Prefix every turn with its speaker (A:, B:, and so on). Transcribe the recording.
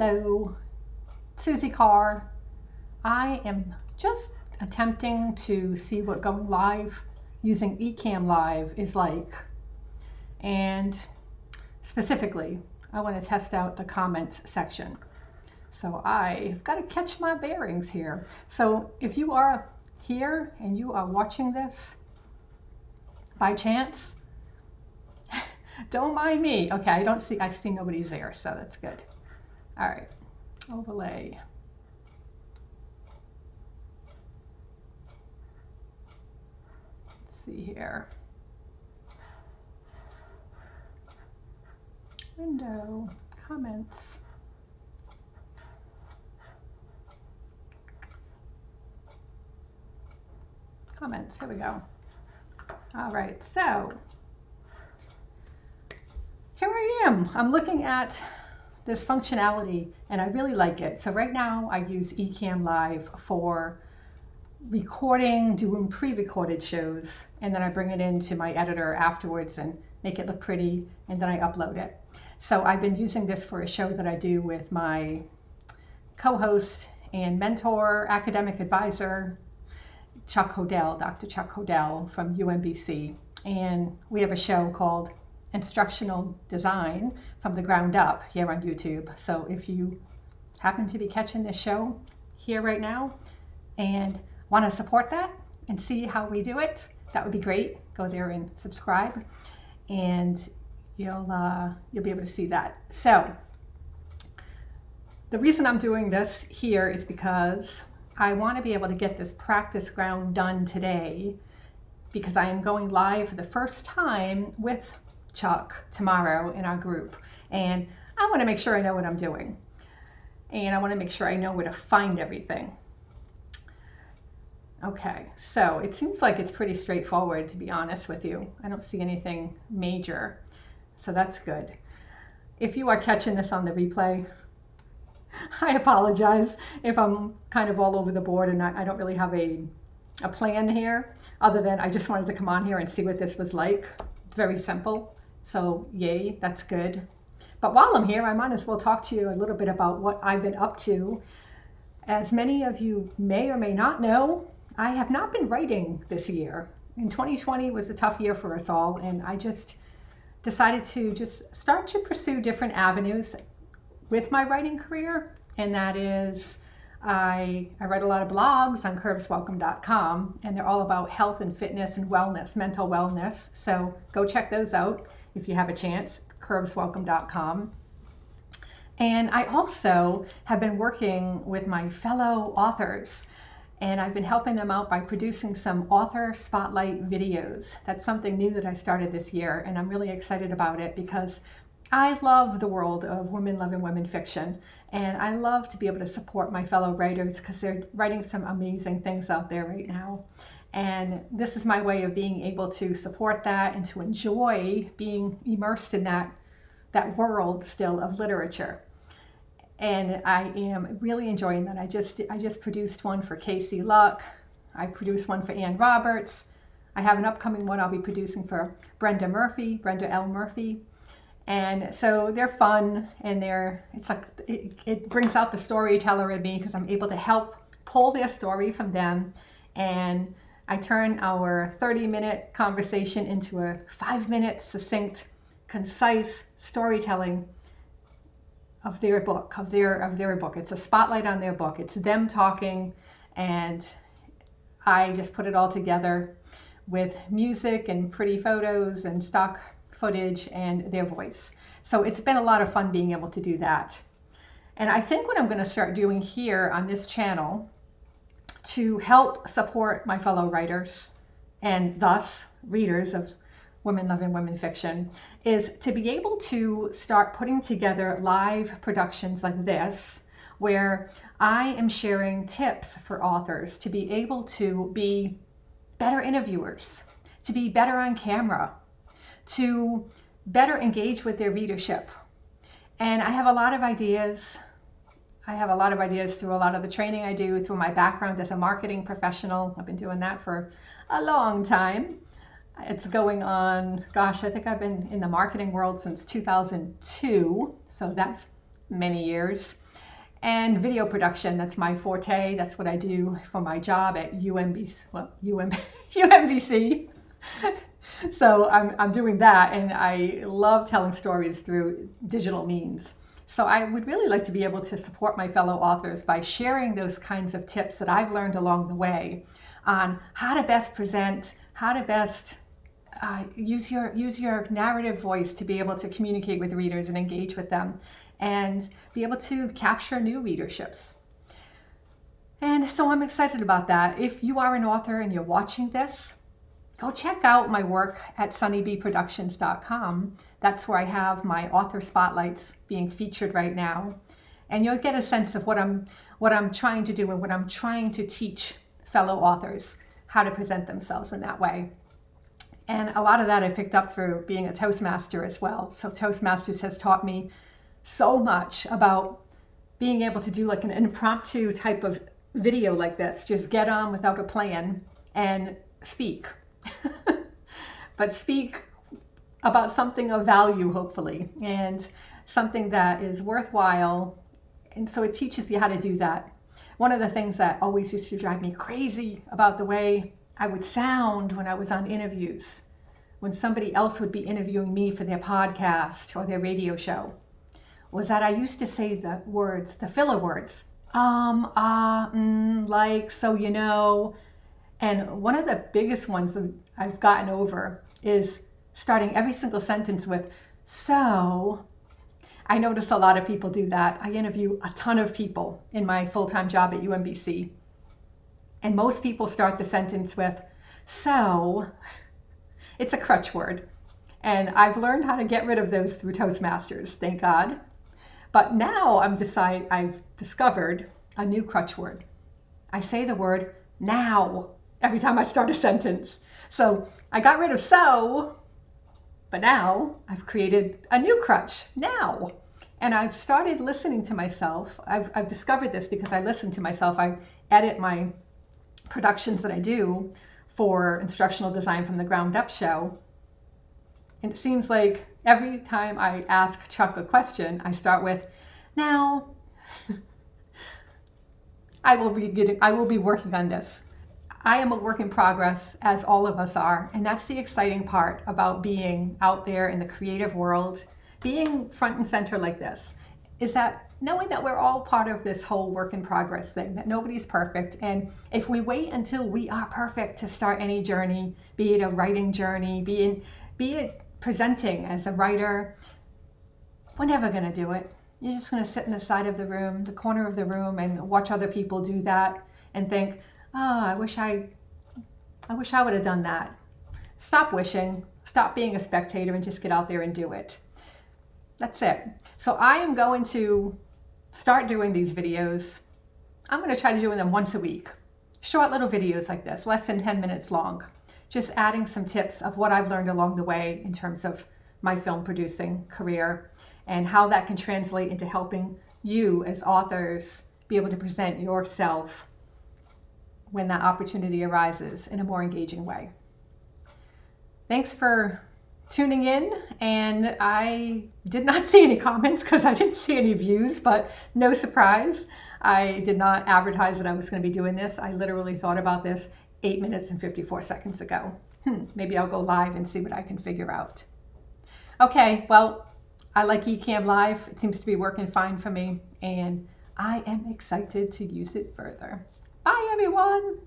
A: Hello, Susie Carr. I am just attempting to see what going live using ecamm live is like. And specifically, I want to test out the comments section. So I've got to catch my bearings here. So if you are here and you are watching this by chance, don't mind me. Okay, I see nobody's there, so that's good. All right, overlay. Let's see here. Window, comments. Comments, here we go. All right, so here I am. I'm looking at this functionality and I really like it. So right now I use ecamm live for recording, doing pre-recorded shows, and then I bring it into my editor afterwards and make it look pretty, and then I upload it. So I've been using this for a show that I do with my co-host and mentor, academic advisor, Chuck Hodel, Dr. Chuck Hodel from UMBC. And we have a show called Instructional Design from the Ground Up here on YouTube. So if you happen to be catching this show here right now and want to support that and see how we do it, that would be great. Go there and subscribe, and you'll be able to see that. So the reason I'm doing this here is because I want to be able to get this practice round done today, because I am going live for the first time with Chuck tomorrow in our group, and I want to make sure I know what I'm doing, and I want to make sure I know where to find everything. Okay, so it seems like it's pretty straightforward, to be honest with you. I don't see anything major, so that's good. If you are catching this on the replay, I apologize if I'm kind of all over the board and I don't really have a plan here, other than I just wanted to come on here and see what this was like. It's very simple. So yay, that's good. But while I'm here, I might as well talk to you a little bit about what I've been up to. As many of you may or may not know, I have not been writing this year. And 2020 was a tough year for us all, and I just decided to just start to pursue different avenues with my writing career. And that is, I write a lot of blogs on curveswelcome.com, and they're all about health and fitness and wellness, mental wellness. So go check those out if you have a chance, curveswelcome.com. And I also have been working with my fellow authors, and I've been helping them out by producing some author spotlight videos. That's something new that I started this year, and I'm really excited about it because I love the world of women loving women fiction, and I love to be able to support my fellow writers because they're writing some amazing things out there right now. And this is my way of being able to support that and to enjoy being immersed in that world still of literature. And I am really enjoying that. I just produced one for Casey Luck. I produced one for Ann Roberts. I have an upcoming one I'll be producing for Brenda L. Murphy. And so they're fun, and it brings out the storyteller in me because I'm able to help pull their story from them, and I turn our 30-minute conversation into a 5-minute succinct, concise storytelling of their book, of their book. It's a spotlight on their book. It's them talking, and I just put it all together with music and pretty photos and stock footage and their voice. So it's been a lot of fun being able to do that. And I think what I'm going to start doing here on this channel to help support my fellow writers and thus readers of women loving women fiction is to be able to start putting together live productions like this, where I am sharing tips for authors to be able to be better interviewers, to be better on camera, to better engage with their readership. And I have a lot of ideas. I have a lot of ideas through a lot of the training I do, through my background as a marketing professional. I've been doing that for a long time. It's going on, gosh, I think I've been in the marketing world since 2002. So that's many years. And video production, that's my forte. That's what I do for my job at UMBC. So I'm doing that, and I love telling stories through digital means. So I would really like to be able to support my fellow authors by sharing those kinds of tips that I've learned along the way on how to best present, how to best use your narrative voice to be able to communicate with readers and engage with them, and be able to capture new readerships. And so I'm excited about that. If you are an author and you're watching this, go check out my work at sunnybeeproductions.com. That's where I have my author spotlights being featured right now. And you'll get a sense of what I'm trying to do and what I'm trying to teach fellow authors, how to present themselves in that way. And a lot of that I picked up through being a Toastmaster as well. So Toastmasters has taught me so much about being able to do like an impromptu type of video like this. Just get on without a plan and speak. But speak about something of value, hopefully, and something that is worthwhile. And so it teaches you how to do that. One of the things that always used to drive me crazy about the way I would sound when I was on interviews, when somebody else would be interviewing me for their podcast or their radio show, was that I used to say the words, the filler words, like, so you know. And one of the biggest ones that I've gotten over is starting every single sentence with, so. I notice a lot of people do that. I interview a ton of people in my full-time job at UMBC. And most people start the sentence with, so. It's a crutch word. And I've learned how to get rid of those through Toastmasters, thank God. But now I've discovered a new crutch word. I say the word now every time I start a sentence. So I got rid of so, but now I've created a new crutch, now. And I've started listening to myself. I've discovered this because I listen to myself. I edit my productions that I do for Instructional Design from the Ground Up show. And it seems like every time I ask Chuck a question, I start with, now. I will be working on this. I am a work in progress, as all of us are, and that's the exciting part about being out there in the creative world, being front and center like this, is that knowing that we're all part of this whole work in progress thing, that nobody's perfect, and if we wait until we are perfect to start any journey, be it a writing journey, be it presenting as a writer, we're never going to do it. You're just going to sit in the side of the room, the corner of the room, and watch other people do that and think, oh, I wish I would have done that. Stop wishing, stop being a spectator, and just get out there and do it. That's it. So I am going to start doing these videos. I'm going to try to do them once a week. Short little videos like this, less than 10 minutes long. Just adding some tips of what I've learned along the way in terms of my film producing career and how that can translate into helping you as authors be able to present yourself when that opportunity arises in a more engaging way. Thanks for tuning in, and I did not see any comments because I didn't see any views, but no surprise. I did not advertise that I was going to be doing this. I literally thought about this 8 minutes and 54 seconds ago. Maybe I'll go live and see what I can figure out. Okay, well, I like ecamm Live. It seems to be working fine for me, and I am excited to use it further. Bye, everyone.